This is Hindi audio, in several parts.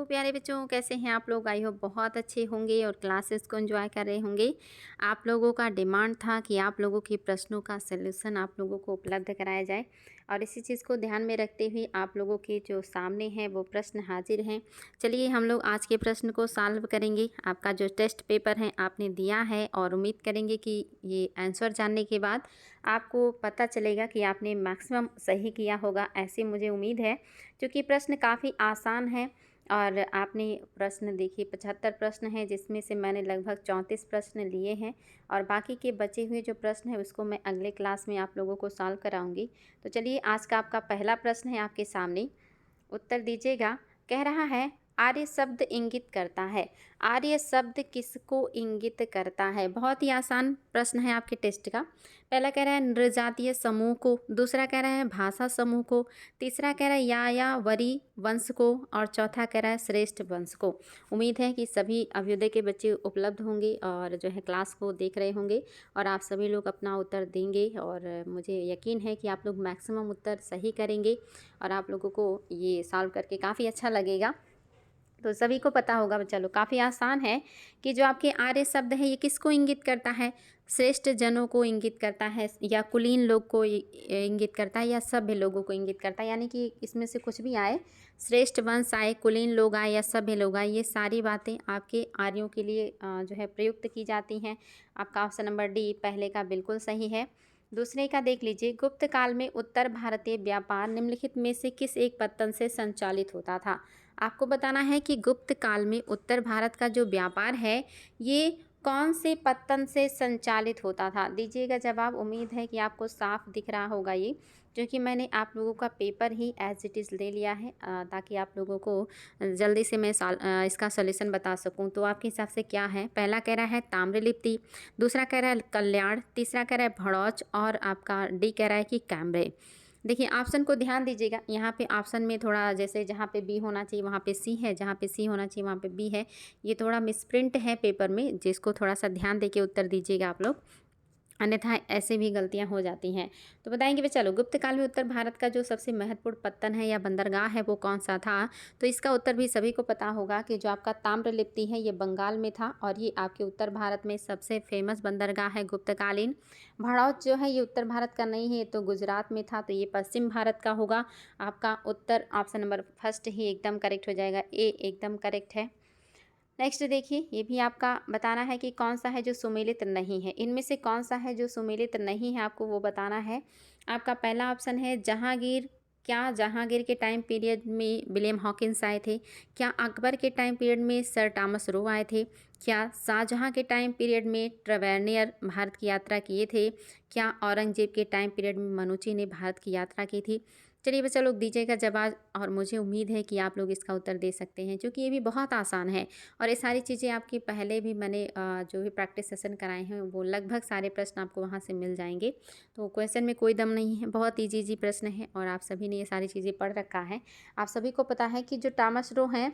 प्यारे बच्चों, कैसे हैं आप लोग? आई होप बहुत अच्छे होंगे और क्लासेस को एंजॉय कर रहे होंगे। आप लोगों का डिमांड था कि आप लोगों के प्रश्नों का सलूशन आप लोगों को उपलब्ध कराया जाए और इसी चीज़ को ध्यान में रखते हुए आप लोगों के जो सामने हैं वो प्रश्न हाजिर हैं। चलिए हम लोग आज के प्रश्न को सॉल्व करेंगे। आपका जो टेस्ट पेपर है आपने दिया है और उम्मीद करेंगे कि ये आंसर जानने के बाद आपको पता चलेगा कि आपने मैक्सिमम सही किया होगा, ऐसी मुझे उम्मीद है। क्योंकि प्रश्न काफ़ी आसान है और आपने प्रश्न देखिए 75 प्रश्न हैं, जिसमें से मैंने लगभग 34 प्रश्न लिए हैं और बाकी के बचे हुए जो प्रश्न हैं उसको मैं अगले क्लास में आप लोगों को सॉल्व कराऊंगी। तो चलिए आज का आपका पहला प्रश्न है आपके सामने, उत्तर दीजिएगा। कह रहा है आर्य शब्द इंगित करता है। आर्य शब्द किसको इंगित करता है? बहुत ही आसान प्रश्न है आपके टेस्ट का। पहला कह रहा है नृजातीय समूह को, दूसरा कह रहा है भाषा समूह को, तीसरा कह रहा है यायावरी वंश को और चौथा कह रहा है श्रेष्ठ वंश को। उम्मीद है कि सभी अभ्युदय के बच्चे उपलब्ध होंगे और जो है क्लास को देख रहे होंगे और आप सभी लोग अपना उत्तर देंगे और मुझे यकीन है कि आप लोग मैक्सिमम उत्तर सही करेंगे और आप लोगों को ये सॉल्व करके काफ़ी अच्छा लगेगा। तो सभी को पता होगा, चलो काफ़ी आसान है कि जो आपके आर्य शब्द है ये किसको इंगित करता है? श्रेष्ठ जनों को इंगित करता है या कुलीन लोग को इंगित करता है या सभ्य लोगों को इंगित करता है, यानी कि इसमें से कुछ भी आए, श्रेष्ठ वंश आए, कुलीन लोग आए या सभ्य लोग आए, ये सारी बातें आपके आर्यों के लिए जो है प्रयुक्त की जाती हैं। आपका ऑप्शन नंबर डी पहले का बिल्कुल सही है। दूसरे का देख लीजिए, गुप्त काल में उत्तर भारतीय व्यापार निम्नलिखित में से किस एक पत्तन से संचालित होता था? आपको बताना है कि गुप्त काल में उत्तर भारत का जो व्यापार है ये कौन से पत्तन से संचालित होता था? दीजिएगा जवाब। उम्मीद है कि आपको साफ दिख रहा होगा ये, क्योंकि मैंने आप लोगों का पेपर ही एज इट इज़ ले लिया है ताकि आप लोगों को जल्दी से मैं इसका सॉल्यूशन बता सकूं। तो आपके हिसाब से क्या है? पहला कह रहा है ताम्रलिप्ति, दूसरा कह रहा है कल्याण, तीसरा कह रहा है भड़ौच और आपका डी कह रहा है कि कैमरे। देखिए ऑप्शन को ध्यान दीजिएगा। यहाँ पे ऑप्शन में थोड़ा जैसे जहाँ पे बी होना चाहिए वहाँ पे सी है, जहाँ पे सी होना चाहिए वहाँ पे बी है। ये थोड़ा मिसप्रिंट है पेपर में, जिसको थोड़ा सा ध्यान देके उत्तर दीजिएगा आप लोग, अन्यथा ऐसे भी गलतियां हो जाती हैं। तो बताएंगे भी, चलो गुप्त काल में उत्तर भारत का जो सबसे महत्वपूर्ण पत्तन है या बंदरगाह है वो कौन सा था? तो इसका उत्तर भी सभी को पता होगा कि जो आपका ताम्रलिप्ति है ये बंगाल में था और ये आपके उत्तर भारत में सबसे फेमस बंदरगाह है गुप्तकालीन। भड़ौत जो है ये उत्तर भारत का नहीं है, ये तो गुजरात में था, तो ये पश्चिम भारत का होगा। आपका उत्तर ऑप्शन नंबर फर्स्ट ही एकदम करेक्ट हो जाएगा, ए एकदम करेक्ट है। नेक्स्ट देखिए, ये भी आपका बताना है कि कौन सा है जो सुमेलित नहीं है। इनमें से कौन सा है जो सुमेलित नहीं है आपको वो बताना है। आपका पहला ऑप्शन है जहांगीर। क्या जहांगीर के टाइम पीरियड में विलियम हॉकिंस आए थे? क्या अकबर के टाइम पीरियड में सर टॉमस रो आए थे? क्या शाहजहां के टाइम पीरियड में ट्रेवेनियर भारत की यात्रा किए थे? क्या औरंगजेब के टाइम पीरियड में मनुची ने भारत की यात्रा की थी? चलिए बच्चा लोग दीजिएगा जवाब और मुझे उम्मीद है कि आप लोग इसका उत्तर दे सकते हैं, क्योंकि ये भी बहुत आसान है और ये सारी चीज़ें आपकी पहले भी मैंने जो भी प्रैक्टिस सेशन कराए हैं वो लगभग सारे प्रश्न आपको वहाँ से मिल जाएंगे। तो क्वेश्चन में कोई दम नहीं है, बहुत ईजी ईजी प्रश्न है और आप सभी ने ये सारी चीज़ें पढ़ रखा है। आप सभी को पता है कि जो टॉमस रो हैं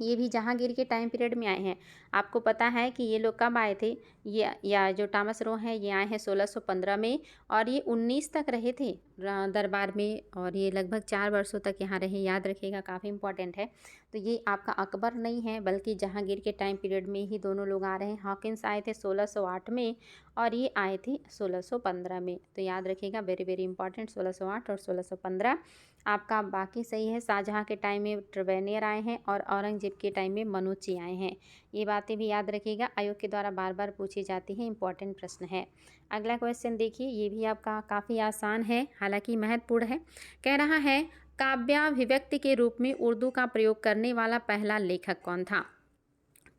ये भी जहांगीर के टाइम पीरियड में आए हैं। आपको पता है कि ये लोग कब आए थे? ये या जो टॉमस रो हैं ये आए हैं 1615 में और ये 19 तक रहे थे दरबार में और ये लगभग 4 वर्षों तक यहाँ रहे। याद रखिएगा, काफ़ी इंपॉर्टेंट है। तो ये आपका अकबर नहीं है बल्कि जहांगीर के टाइम पीरियड में ही दोनों लोग आ रहे हैं। हॉकिंस आए थे 1608 में और ये आए थे 1615 में। तो याद रखिएगा, वेरी वेरी इंपॉर्टेंट, 1608 और 1615 आपका। बाकी सही है, शाहजहाँ के टाइम में ट्रेवेनियर आए हैं और औरंगजेब के टाइम में मनूची आए हैं। ये बातें भी याद रखिएगा, आयोग के द्वारा बार बार पूछी जाती हैं, इंपॉर्टेंट प्रश्न है। अगला क्वेश्चन देखिए, ये भी आपका काफ़ी आसान है, हालांकि महत्वपूर्ण है। कह रहा है काव्याभिव्यक्ति के रूप में उर्दू का प्रयोग करने वाला पहला लेखक कौन था?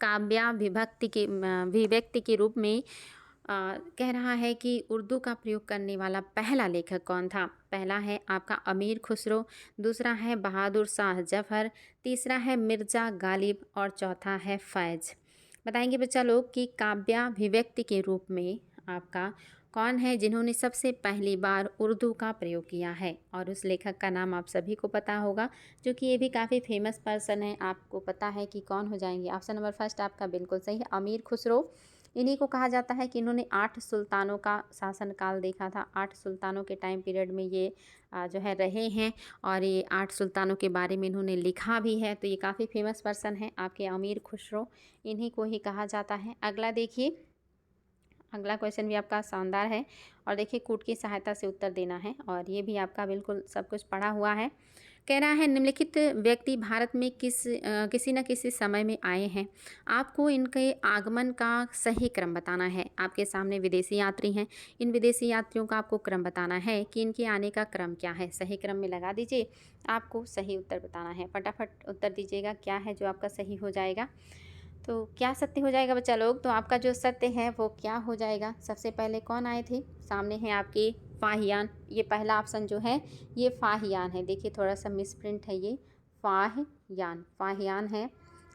काव्याभिव्यक्ति के अभिव्यक्ति के रूप में कह रहा है कि उर्दू का प्रयोग करने वाला पहला लेखक कौन था? पहला है आपका अमीर खुसरो, दूसरा है बहादुर शाह जफर, तीसरा है मिर्ज़ा गालिब और चौथा है फैज़। बताएंगे बच्चा लोग कि काव्याभिव्यक्ति के रूप में आपका कौन है जिन्होंने सबसे पहली बार उर्दू का प्रयोग किया है? और उस लेखक का नाम आप सभी को पता होगा, क्योंकि ये भी काफ़ी फेमस पर्सन है। आपको पता है कि कौन हो जाएंगे। ऑप्शन नंबर फर्स्ट आपका बिल्कुल सही है, अमीर खुसरो। इन्हीं को कहा जाता है कि इन्होंने 8 सुल्तानों का शासनकाल देखा था। 8 सुल्तानों के टाइम पीरियड में ये जो है रहे हैं और ये 8 सुल्तानों के बारे में इन्होंने लिखा भी है। तो ये काफ़ी फेमस पर्सन हैं आपके अमीर खुसरो, इन्हीं को ही कहा जाता है। अगला देखिए, अगला क्वेश्चन भी आपका शानदार है और देखिए कूट की सहायता से उत्तर देना है और ये भी आपका बिल्कुल सब कुछ पढ़ा हुआ है। कह रहा है निम्नलिखित व्यक्ति भारत में किसी न किसी समय में आए हैं। आपको इनके आगमन का सही क्रम बताना है। आपके सामने विदेशी यात्री हैं, इन विदेशी यात्रियों का आपको क्रम बताना है कि इनके आने का क्रम क्या है। सही क्रम में लगा दीजिए, आपको सही उत्तर बताना है। फटाफट उत्तर दीजिएगा क्या है जो आपका सही हो जाएगा। तो क्या सत्य हो जाएगा बच्चा लोग? तो आपका जो सत्य है वो क्या हो जाएगा? सबसे पहले कौन आए थे? सामने है आपके फाहियान। ये पहला ऑप्शन जो है ये फाहियान है। देखिए थोड़ा सा मिसप्रिंट है, ये फाहियान है।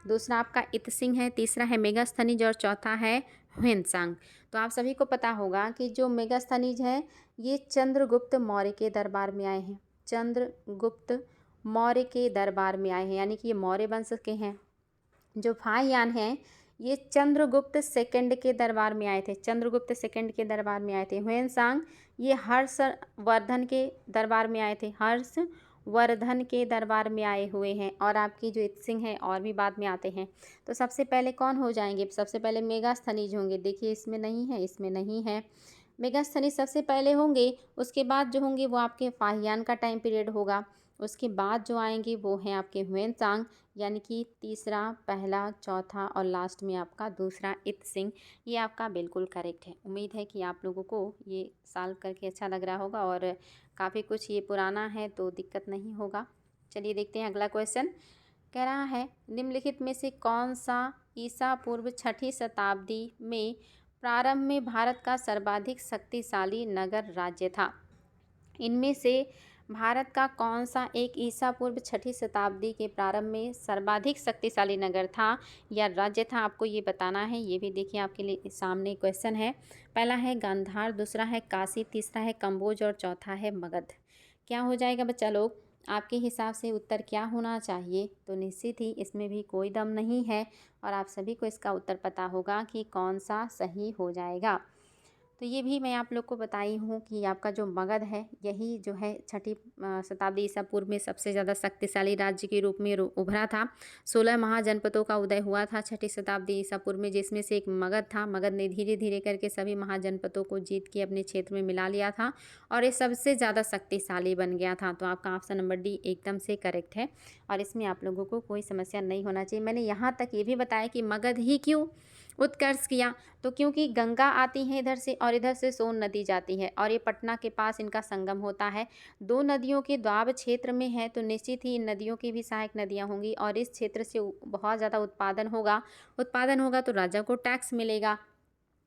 दूसरा आपका इतसिंह है, तीसरा है मेगास्थनीज और चौथा है ह्वेनसांग। तो आप सभी को पता होगा कि जो मेगास्थनीज है ये चंद्रगुप्त मौर्य के दरबार में आए हैं। चंद्रगुप्त मौर्य के दरबार में आए हैं, यानी कि ये मौर्य वंश के हैं। जो फाहियान हैं ये चंद्रगुप्त सेकंड के दरबार में आए थे। चंद्रगुप्त सेकंड के दरबार में आए थे। ह्वेनसांग ये हर्षवर्धन के दरबार में आए थे। हर्षवर्धन के दरबार में आए हुए हैं। और आपकी जो इत्सिंह है और भी बाद में आते हैं। तो सबसे पहले कौन हो जाएंगे? सबसे पहले मेगास्थनीज होंगे। देखिए इसमें नहीं है, इसमें नहीं है। मेगास्थनीज सबसे पहले होंगे, उसके बाद जो होंगे वो आपके फाहियान का टाइम पीरियड होगा। उसके बाद जो आएंगे वो हैं आपके ह्वेनसांग, यानी कि तीसरा, पहला, चौथा और लास्ट में आपका दूसरा इत्सिंह। ये आपका बिल्कुल करेक्ट है। उम्मीद है कि आप लोगों को ये सॉल्व करके अच्छा लग रहा होगा और काफ़ी कुछ ये पुराना है तो दिक्कत नहीं होगा। चलिए देखते हैं अगला क्वेश्चन। कह रहा है निम्नलिखित में से कौन सा ईसा पूर्व 6ठी शताब्दी में प्रारंभ में भारत का सर्वाधिक शक्तिशाली नगर राज्य था? इनमें से भारत का कौन सा एक ईसा पूर्व 6ठी शताब्दी के प्रारंभ में सर्वाधिक शक्तिशाली नगर था या राज्य था? आपको ये बताना है। ये भी देखिए आपके लिए सामने क्वेश्चन है। पहला है गांधार, दूसरा है काशी, तीसरा है कंबोज और चौथा है मगध। क्या हो जाएगा बच्चा लोग? आपके हिसाब से उत्तर क्या होना चाहिए? तो निश्चित ही इसमें भी कोई दम नहीं है और आप सभी को इसका उत्तर पता होगा कि कौन सा सही हो जाएगा। तो ये भी मैं आप लोग को बताई हूँ कि आपका जो मगध है यही जो है 6ठी शताब्दी ईसा पूर्व में सबसे ज़्यादा शक्तिशाली राज्य के रूप में उभरा था। 16 महाजनपदों का उदय हुआ था 6ठी शताब्दी ईसा पूर्व में, जिसमें से एक मगध था। मगध ने धीरे धीरे करके सभी महाजनपदों को जीत के अपने क्षेत्र में मिला लिया था और ये सबसे ज़्यादा शक्तिशाली बन गया था। तो आपका ऑप्शन नंबर डी एकदम से करेक्ट है और इसमें आप लोगों को कोई समस्या नहीं होना चाहिए। मैंने यहाँ तक ये भी बताया कि मगध ही क्यों उत्कर्ष किया, तो क्योंकि गंगा आती है इधर से और इधर से सोन नदी जाती है और ये पटना के पास इनका संगम होता है। दो नदियों के द्वाब क्षेत्र में है तो निश्चित ही इन नदियों की भी सहायक नदियाँ होंगी और इस क्षेत्र से बहुत ज़्यादा उत्पादन होगा तो राजा को टैक्स मिलेगा।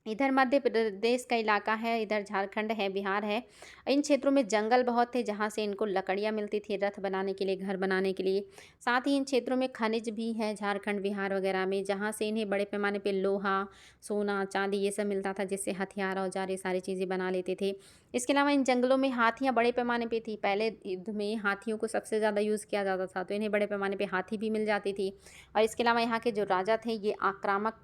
इधर मध्य प्रदेश का इलाका है, इधर झारखंड है, बिहार है। इन क्षेत्रों में जंगल बहुत थे जहाँ से इनको लकड़ियाँ मिलती थी रथ बनाने के लिए, घर बनाने के लिए। साथ ही इन क्षेत्रों में खनिज भी है झारखंड बिहार वगैरह में, जहाँ से इन्हें बड़े पैमाने पे लोहा, सोना, चांदी ये सब मिलता था, जिससे हथियार औजार ये सारी चीज़ें बना लेते थे। इसके अलावा इन जंगलों में हाथियाँ बड़े पैमाने पर थी। पहले युद्ध में हाथियों को सबसे ज़्यादा यूज़ किया जाता था, तो इन्हें बड़े पैमाने पर हाथी भी मिल जाती थी। और इसके अलावा यहाँ के जो राजा थे ये आक्रामक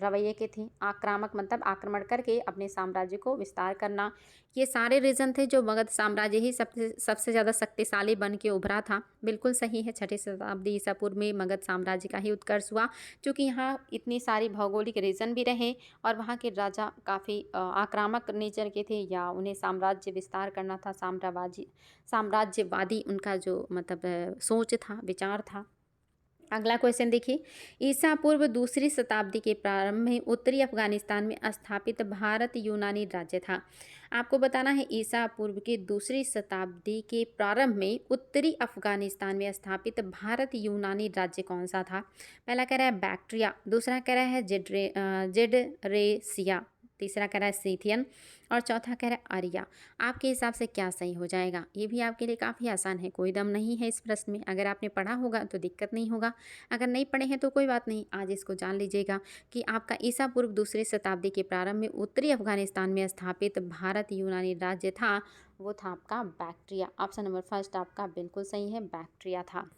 रवैये के थे। आक्रामक मतलब आक्रमण करके अपने साम्राज्य को विस्तार करना। ये सारे रीज़न थे जो मगध साम्राज्य ही सबसे ज़्यादा शक्तिशाली बन के उभरा था। बिल्कुल सही है, 6ठी शताब्दी ईसा पूर्व में मगध साम्राज्य का ही उत्कर्ष हुआ, क्योंकि यहाँ इतनी सारी भौगोलिक रीज़न भी रहे और वहाँ के राजा काफ़ी आक्रामक नेचर के थे या उन्हें साम्राज्य विस्तार करना था, साम्राज्यवादी उनका जो मतलब सोच था, विचार था। अगला क्वेश्चन देखिए, ईसा पूर्व 2री शताब्दी के प्रारंभ में उत्तरी अफगानिस्तान में स्थापित भारत यूनानी राज्य था। आपको बताना है ईसा पूर्व के 2री शताब्दी के प्रारंभ में उत्तरी अफगानिस्तान में स्थापित भारत यूनानी राज्य कौन सा था? पहला कह रहा है बैक्ट्रिया, दूसरा कह रहा है जेडरेसिया, तीसरा कह रहा है सीथियन और चौथा कह रहा है आर्या। आपके हिसाब से क्या सही हो जाएगा? ये भी आपके लिए काफ़ी आसान है, कोई दम नहीं है इस प्रश्न में। अगर आपने पढ़ा होगा तो दिक्कत नहीं होगा, अगर नहीं पढ़े हैं तो कोई बात नहीं। आज इसको जान लीजिएगा कि आपका ईसा पूर्व 2री शताब्दी के प्रारंभ में उत्तरी अफगानिस्तान में स्थापित भारत यूनानी राज्य था, वो था आपका बैक्ट्रिया। ऑप्शन नंबर फर्स्ट आपका बिल्कुल सही है, बैक्ट्रिया था।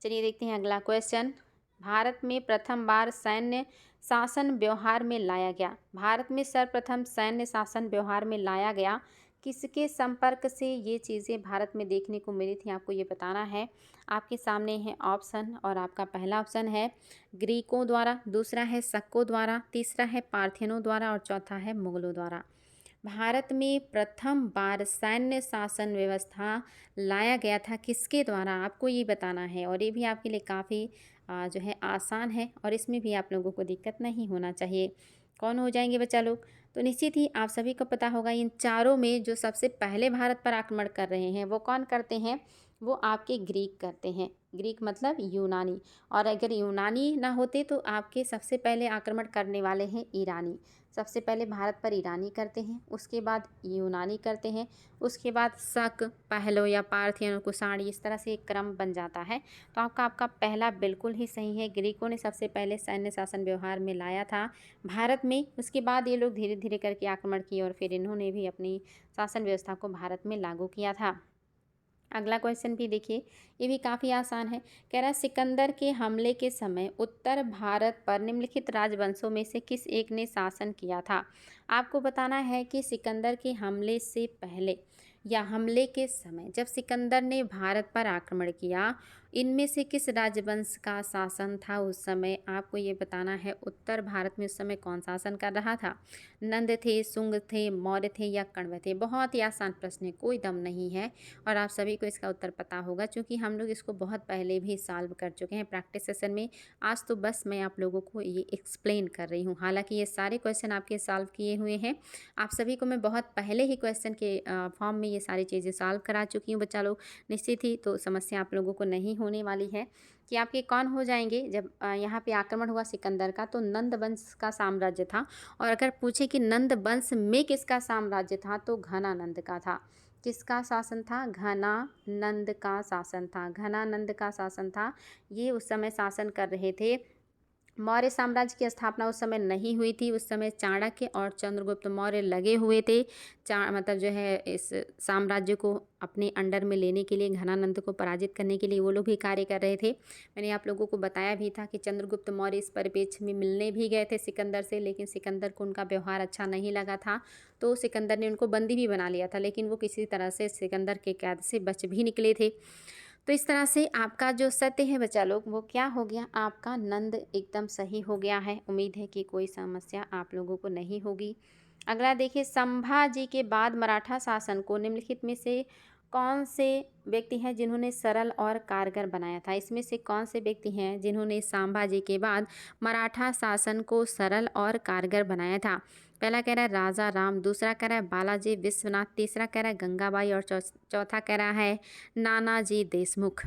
चलिए देखते हैं अगला क्वेश्चन। भारत में प्रथम बार सैन्य शासन व्यवहार में लाया गया। भारत में सर्वप्रथम सैन्य शासन व्यवहार में लाया गया। किसके संपर्क से ये चीज़ें भारत में देखने को मिली थी, आपको ये बताना है। आपके सामने है ऑप्शन, और आपका पहला ऑप्शन है ग्रीकों द्वारा, दूसरा है शकों द्वारा, तीसरा है पार्थियनों द्वारा और चौथा है मुगलों द्वारा। भारत में प्रथम बार सैन्य शासन व्यवस्था लाया गया था किसके द्वारा, आपको ये बताना है। और ये भी आपके लिए काफ़ी जो है आसान है, और इसमें भी आप लोगों को दिक्कत नहीं होना चाहिए। कौन हो जाएंगे बच्चा लोग, तो निश्चित ही आप सभी को पता होगा इन चारों में जो सबसे पहले भारत पर आक्रमण कर रहे हैं वो कौन करते हैं, वो आपके ग्रीक करते हैं। ग्रीक मतलब यूनानी, और अगर यूनानी ना होते तो आपके सबसे पहले आक्रमण करने वाले हैं ईरानी। सबसे पहले भारत पर ईरानी करते हैं, उसके बाद यूनानी करते हैं, उसके बाद शक, पहलो या पार्थियन, कुषाणी, इस तरह से एक क्रम बन जाता है। तो आपका पहला बिल्कुल ही सही है। ग्रीकों ने सबसे पहले सैन्य शासन व्यवहार में लाया था भारत में, उसके बाद ये लोग धीरे धीरे करके आक्रमण किए और फिर इन्होंने भी अपनी शासन व्यवस्था को भारत में लागू किया था। अगला क्वेश्चन भी देखिए, ये भी काफ़ी आसान है। कह रहा है सिकंदर के हमले के समय उत्तर भारत पर निम्नलिखित राजवंशों में से किस एक ने शासन किया था। आपको बताना है कि सिकंदर के हमले से पहले या हमले के समय जब सिकंदर ने भारत पर आक्रमण किया, इनमें से किस राजवंश का शासन था उस समय, आपको ये बताना है। उत्तर भारत में उस समय कौन शासन कर रहा था, नंद थे, शुंग थे, मौर्य थे या कण्व थे। बहुत ही आसान प्रश्न है, कोई दम नहीं है, और आप सभी को इसका उत्तर पता होगा क्योंकि हम लोग इसको बहुत पहले भी सॉल्व कर चुके हैं प्रैक्टिस सेशन में। आज तो बस मैं आप लोगों को ये एक्सप्लेन कर रही हूँ, हालांकि ये सारे क्वेश्चन आपके सॉल्व किए हुए हैं। आप सभी को मैं बहुत पहले ही क्वेश्चन के फॉर्म में ये सारी चीज़ें सॉल्व करा चुकी हूँ बच्चा लोग। निश्चित ही तो समस्या आप लोगों को नहीं होने वाली है कि आपके कौन हो जाएंगे। जब यहाँ पे आक्रमण हुआ सिकंदर का तो नंद वंश का साम्राज्य था, और अगर पूछे कि नंद वंश में किसका साम्राज्य था तो घनानंद का था। किसका शासन था, घनानंद का शासन था। घनानंद का शासन था, ये उस समय शासन कर रहे थे। मौर्य साम्राज्य की स्थापना उस समय नहीं हुई थी, उस समय चाणक्य और चंद्रगुप्त मौर्य लगे हुए थे मतलब जो है इस साम्राज्य को अपने अंडर में लेने के लिए, घनानंद को पराजित करने के लिए वो लोग भी कार्य कर रहे थे। मैंने आप लोगों को बताया भी था कि चंद्रगुप्त मौर्य इस परिप्रेक्ष्य में मिलने भी गए थे सिकंदर से, लेकिन सिकंदर को उनका व्यवहार अच्छा नहीं लगा था, तो सिकंदर ने उनको बंदी भी बना लिया था, लेकिन वो किसी तरह से सिकंदर के कैद से बच भी निकले थे। तो इस तरह से आपका जो सत्य है बच्चा लोग वो क्या हो गया, आपका नंद एकदम सही हो गया है। उम्मीद है कि कोई समस्या आप लोगों को नहीं होगी। अगला देखिए, संभाजी के बाद मराठा शासन को निम्नलिखित में से कौन से व्यक्ति हैं जिन्होंने सरल और कारगर बनाया था। इसमें से कौन से व्यक्ति हैं जिन्होंने संभाजी के बाद मराठा शासन को सरल और कारगर बनाया था। पहला कह रहा है राजा राम, दूसरा कह रहा है बालाजी विश्वनाथ, तीसरा कह रहा है गंगाबाई और चौथा कह रहा है नानाजी देशमुख।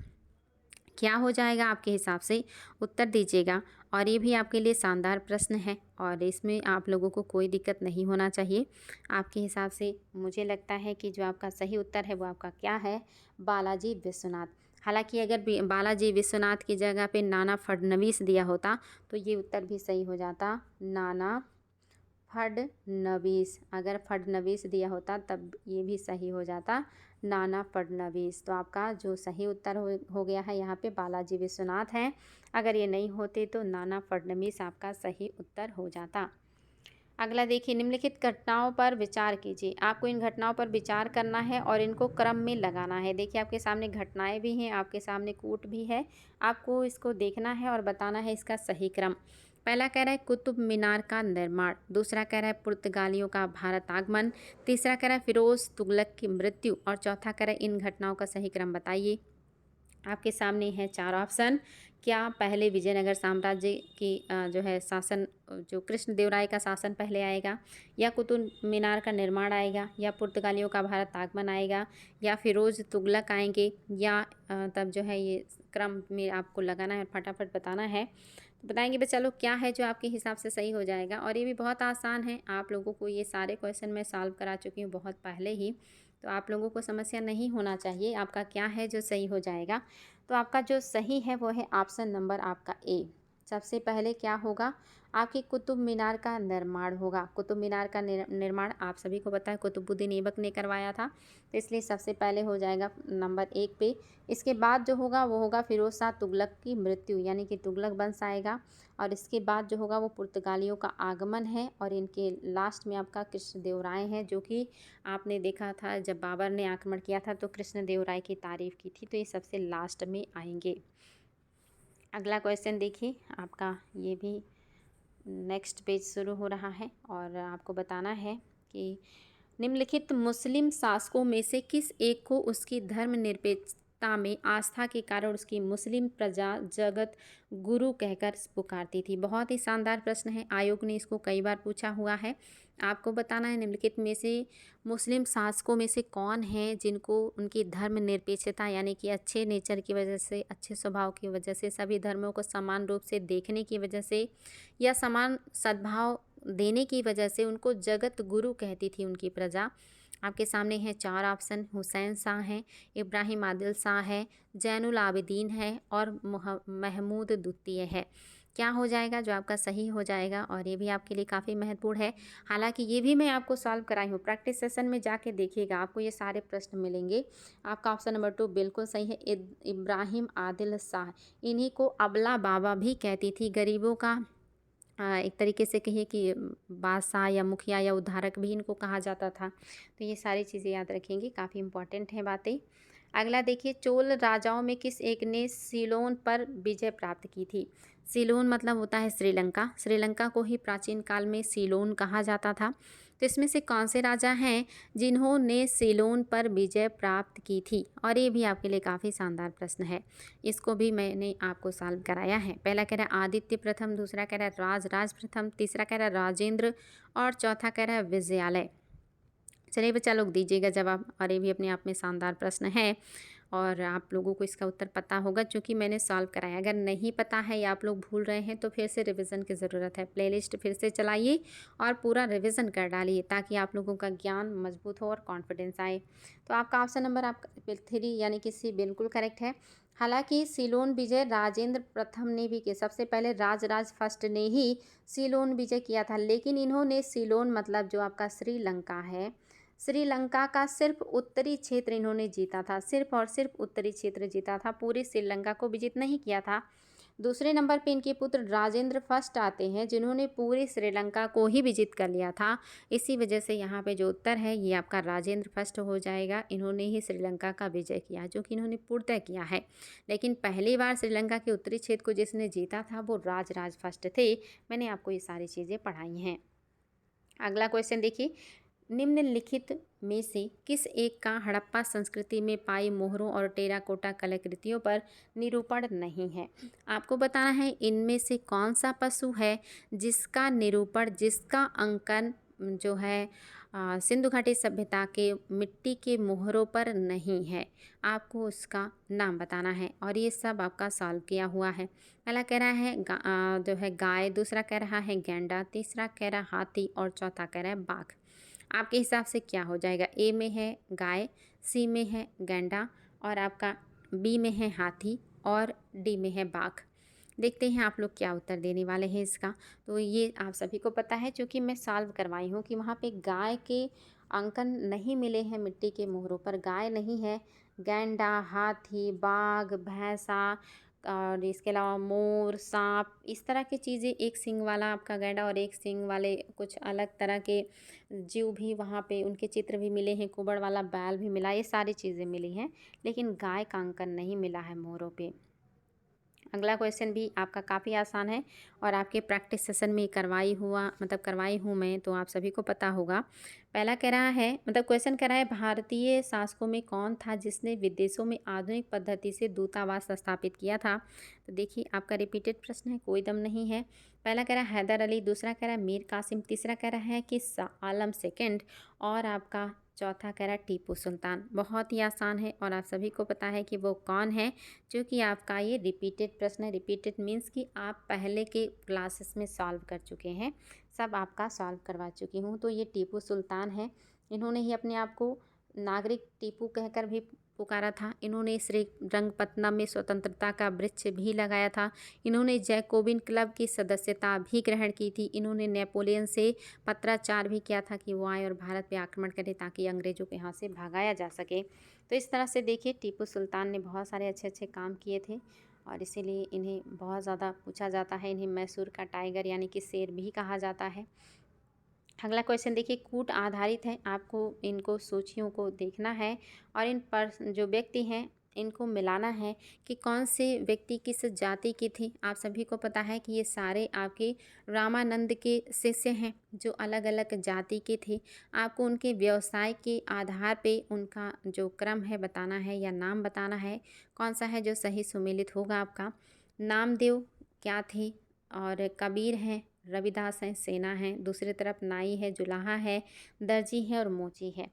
क्या हो जाएगा आपके हिसाब से, उत्तर दीजिएगा। और ये भी आपके लिए शानदार प्रश्न है और इसमें आप लोगों को कोई दिक्कत नहीं होना चाहिए। आपके हिसाब से मुझे लगता है कि जो आपका सही उत्तर है वो आपका क्या है, बालाजी विश्वनाथ। हालांकि अगर बालाजी विश्वनाथ की जगह पे नाना फडणवीस दिया होता तो ये उत्तर भी सही हो जाता, नाना फडणवीस। अगर फडणवीस दिया होता तब ये भी सही हो जाता, नाना फडणवीस। तो आपका जो सही उत्तर हो गया है यहाँ पे बालाजी विश्वनाथ हैं। अगर ये नहीं होते तो नाना फडणवीस आपका सही उत्तर हो जाता। अगला देखिए, निम्नलिखित घटनाओं पर विचार कीजिए। आपको इन घटनाओं पर विचार करना है और इनको क्रम में लगाना है। देखिए आपके सामने घटनाएं भी हैं, आपके सामने कूट भी है, आपको इसको देखना है और बताना है इसका सही क्रम। पहला कह रहा है कुतुब मीनार का निर्माण, दूसरा कह रहा है पुर्तगालियों का भारत आगमन, तीसरा कह रहा है फिरोज तुगलक की मृत्यु और चौथा कह रहा है इन घटनाओं का सही क्रम बताइए। आपके सामने है चार ऑप्शन। क्या पहले विजयनगर साम्राज्य की जो है शासन, जो कृष्णदेवराय का शासन पहले आएगा, या कुतुब मीनार का निर्माण आएगा, या पुर्तगालियों का भारत आगमन आएगा, या फिरोज तुगलक आएंगे, या तब जो है ये क्रम में आपको लगाना है और फटाफट बताना है। तो बताएंगे बच्चा लोग क्या है जो आपके हिसाब से सही हो जाएगा। और ये भी बहुत आसान है, आप लोगों को ये सारे क्वेश्चन मैं सॉल्व करा चुकी हूँ बहुत पहले ही, तो आप लोगों को समस्या नहीं होना चाहिए। आपका क्या है जो सही हो जाएगा, तो आपका जो सही है वो है ऑप्शन नंबर आपका ए। सबसे पहले क्या होगा, आपकी कुतुब मीनार का निर्माण होगा। कुतुब मीनार का निर्माण आप सभी को पता है कुतुबुद्दीन ऐबक ने करवाया था, तो इसलिए सबसे पहले हो जाएगा नंबर 1 पे। इसके बाद जो होगा वो होगा फिरोज शाह तुगलक की मृत्यु, यानी कि तुगलक वंश आएगा। और इसके बाद जो होगा वो पुर्तगालियों का आगमन है, और इनके लास्ट में आपका कृष्णदेवराय हैं, जो कि आपने देखा था जब बाबर ने आक्रमण किया था तो कृष्णदेवराय की तारीफ़ की थी, तो ये सबसे लास्ट में आएंगे। अगला क्वेश्चन देखिए, आपका ये भी नेक्स्ट पेज शुरू हो रहा है, और आपको बताना है कि निम्नलिखित मुस्लिम शासकों में से किस एक को उसकी धर्मनिरपेक्षता में आस्था के कारण उसकी मुस्लिम प्रजा जगत गुरु कहकर पुकारती थी। बहुत ही शानदार प्रश्न है, आयोग ने इसको कई बार पूछा हुआ है। आपको बताना है निम्नलिखित में से मुस्लिम शासकों में से कौन है जिनको उनकी धर्मनिरपेक्षता यानी कि अच्छे नेचर की वजह से, अच्छे स्वभाव की वजह से, सभी धर्मों को समान रूप से देखने की वजह से या समान सद्भाव देने की वजह से उनको जगत गुरु कहती थी उनकी प्रजा। आपके सामने है 4 ऑप्शन, हुसैन शाह हैं, इब्राहिम आदिल शाह है, जैनुल आबिदीन है और महमूद द्वितीय है। क्या हो जाएगा जो आपका सही हो जाएगा, और ये भी आपके लिए काफ़ी महत्वपूर्ण है। हालांकि ये भी मैं आपको सॉल्व कराई हूँ, प्रैक्टिस सेशन में जाके देखिएगा, आपको ये सारे प्रश्न मिलेंगे। आपका ऑप्शन नंबर 2 बिल्कुल सही है, इब्राहिम आदिल शाह। इन्हीं को अबला बाबा भी कहती थी, गरीबों का एक तरीके से कहिए कि बादशाह या मुखिया या उद्धारक भी इनको कहा जाता था। तो ये सारी चीज़ें याद रखेंगे, काफ़ी इम्पॉर्टेंट हैं बातें। अगला देखिए, चोल राजाओं में किस एक ने सीलोन पर विजय प्राप्त की थी। सीलोन मतलब होता है श्रीलंका, श्रीलंका को ही प्राचीन काल में सीलोन कहा जाता था। तो इसमें से कौन से राजा हैं जिन्होंने सीलोन पर विजय प्राप्त की थी, और ये भी आपके लिए काफ़ी शानदार प्रश्न है, इसको भी मैंने आपको सॉल्व कराया है। पहला कह रहा है आदित्य प्रथम, दूसरा कह रहा है राज प्रथम, तीसरा कह रहा है राजेंद्र, और चौथा कह रहा है विजयालय। चलिए बच्चा लोग दीजिएगा जवाब, और ये भी अपने आप में शानदार प्रश्न है, और आप लोगों को इसका उत्तर पता होगा क्योंकि मैंने सॉल्व कराया। अगर नहीं पता है या आप लोग भूल रहे हैं तो फिर से रिवीजन की ज़रूरत है, प्लेलिस्ट फिर से चलाइए और पूरा रिवीजन कर डालिए ताकि आप लोगों का ज्ञान मजबूत हो और कॉन्फिडेंस आए। तो आपका ऑप्शन नंबर आपका 3 यानी कि सी बिल्कुल करेक्ट है। हालांकि सीलोन विजय राजेंद्र प्रथम ने भी किया, सबसे पहले राज फर्स्ट ने ही सीलोन विजय किया था, लेकिन इन्होंने सीलोन मतलब जो आपका श्रीलंका है, श्रीलंका का सिर्फ उत्तरी क्षेत्र इन्होंने जीता था, सिर्फ और सिर्फ उत्तरी क्षेत्र जीता था, पूरी श्रीलंका को विजित नहीं किया था। दूसरे नंबर पे इनके पुत्र राजेंद्र फर्स्ट आते हैं जिन्होंने पूरी श्रीलंका को ही विजित कर लिया था। इसी वजह से यहाँ पे जो उत्तर है ये आपका राजेंद्र फर्स्ट हो जाएगा। इन्होंने ही श्रीलंका का विजय किया, जो कि इन्होंने पूर्णतः किया है, लेकिन पहली बार श्रीलंका के उत्तरी क्षेत्र को जिसने जीता था वो राज फर्स्ट थे। मैंने आपको ये सारी चीज़ें पढ़ाई हैं। अगला क्वेश्चन देखिए, निम्नलिखित में से किस एक का हड़प्पा संस्कृति में पाई मोहरों और टेराकोटा कलाकृतियों पर निरूपण नहीं है। आपको बताना है इनमें से कौन सा पशु है जिसका निरूपण, जिसका अंकन जो है सिंधु घाटी सभ्यता के मिट्टी के मोहरों पर नहीं है। आपको उसका नाम बताना है, और ये सब आपका सॉल्व किया हुआ है। पहला कह रहा है जो है गाय, दूसरा कह रहा है गैंडा, तीसरा कह रहा है हाथी, और चौथा कह रहा है बाघ। आपके हिसाब से क्या हो जाएगा? ए में है गाय, सी में है गैंडा, और आपका बी में है हाथी, और डी में है बाघ। देखते हैं आप लोग क्या उत्तर देने वाले हैं इसका। तो ये आप सभी को पता है क्योंकि मैं सॉल्व करवाई हूँ कि वहाँ पे गाय के अंकन नहीं मिले हैं मिट्टी के मोहरों पर, गाय नहीं है, गैंडा, हाथी, बाघ, भैंसा, और इसके अलावा मोर, सांप, इस तरह की चीज़ें, एक सींग वाला आपका गैंडा और एक सींग वाले कुछ अलग तरह के जीव भी वहाँ पे उनके चित्र भी मिले हैं, कुबड़ वाला बैल भी मिला, ये सारी चीज़ें मिली हैं, लेकिन गाय का अंकन नहीं मिला है मोहरों पे। अगला क्वेश्चन भी आपका काफ़ी आसान है, और आपके प्रैक्टिस सेशन में करवाई हूँ मैं, तो आप सभी को पता होगा। पहला कह रहा है, क्वेश्चन कह रहा है भारतीय शासकों में कौन था जिसने विदेशों में आधुनिक पद्धति से दूतावास स्थापित किया था। तो देखिए आपका रिपीटेड प्रश्न है, कोई दम नहीं है। पहला कह रहा है हैदर अली, दूसरा कह रहा है मीर कासिम, तीसरा कह रहा है कि शाह आलम सेकंड, और आपका चौथा कह रहा है टीपू सुल्तान। बहुत ही आसान है, और आप सभी को पता है कि वो कौन है, क्योंकि आपका ये रिपीटेड प्रश्न है। रिपीटेड मीन्स कि आप पहले के क्लासेस में सॉल्व कर चुके हैं, सब आपका सॉल्व करवा चुकी हूँ। तो ये टीपू सुल्तान है, इन्होंने ही अपने आप को नागरिक टीपू कहकर भी पुकारा था। इन्होंने श्रीरंगपत्तनम में स्वतंत्रता का वृक्ष भी लगाया था। इन्होंने जैकोबिन क्लब की सदस्यता भी ग्रहण की थी। इन्होंने नेपोलियन से पत्राचार भी किया था कि वो आए और भारत पे आक्रमण करें ताकि अंग्रेज़ों के यहाँ से भगाया जा सके। तो इस तरह से देखिए टीपू सुल्तान ने बहुत सारे अच्छे अच्छे काम किए थे और इसीलिए इन्हें बहुत ज़्यादा पूछा जाता है। इन्हें मैसूर का टाइगर यानी कि शेर भी कहा जाता है। अगला क्वेश्चन देखिए, कूट आधारित है। आपको इनको सूचियों को देखना है और इन पर जो व्यक्ति हैं इनको मिलाना है कि कौन से व्यक्ति किस जाति की थी। आप सभी को पता है कि ये सारे आपके रामानंद के शिष्य हैं जो अलग अलग जाति के थे। आपको उनके व्यवसाय के आधार पे उनका जो क्रम है बताना है या नाम बताना है, कौन सा है जो सही सुमेलित होगा आपका। नामदेव क्या थे और कबीर हैं, रविदास हैं, सेना हैं, दूसरी तरफ नाई है, जुलाहा है, दर्जी है और मोची है।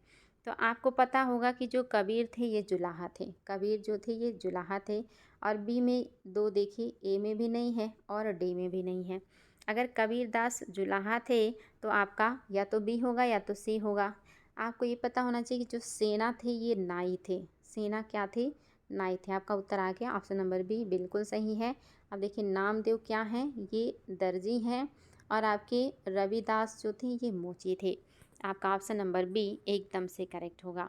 तो आपको पता होगा कि जो कबीर थे ये जुलाहा थे। कबीर जो थे ये जुलाहा थे और बी में 2 देखिए, ए में भी नहीं है और डी में भी नहीं है। अगर कबीरदास जुलाहा थे तो आपका या तो बी होगा या तो सी होगा। आपको ये पता होना चाहिए कि जो सेना थे ये नाई थे। सेना क्या थे? नाई थे। आपका उत्तर आ गया, ऑप्शन नंबर बी बिल्कुल सही है। अब देखिए नामदेव क्या हैं? ये दर्जी हैं और आपके रविदास जो थे ये मोची थे। आपका ऑप्शन नंबर बी एकदम से करेक्ट होगा।